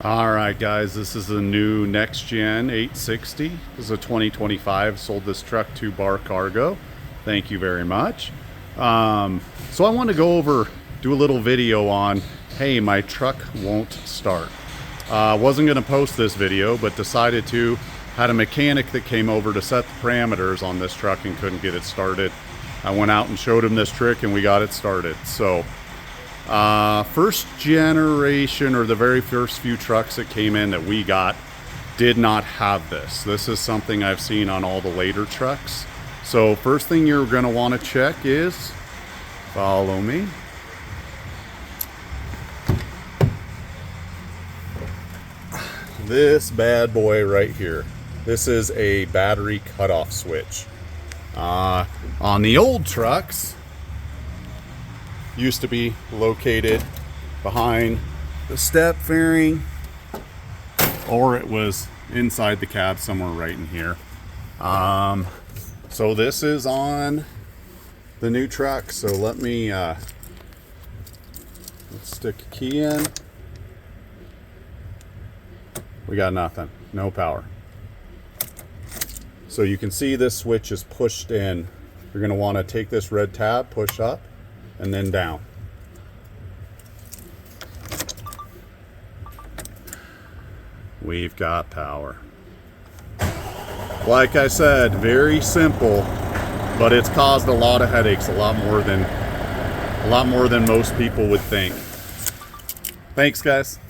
All right, guys, this is the new Next Gen 860. This is a 2025. Sold this truck to Bar Cargo. Thank you very much. So I want to do a little video on, hey, my truck won't start. Wasn't going to post this video, but decided to. Had a mechanic that came over to set the parameters on this truck and couldn't get it started. I went out and showed him this trick and we got it started. So first generation, or the very first few trucks that came in that we got, did not have this. This is something I've seen on all the later trucks. So first thing you're going to want to check is, follow me. This bad boy right here. This is a battery cutoff switch. On the old trucks, used to be located behind the step fairing, or it was inside the cab somewhere right in here. So this is on the new truck. So let me let's stick a key in. We got nothing, no power. So you can see this switch is pushed in. You're going to want to take this red tab, push up, and then down. We've got power. Like I said, very simple, but it's caused a lot of headaches, a lot more than most people would think. Thanks, guys.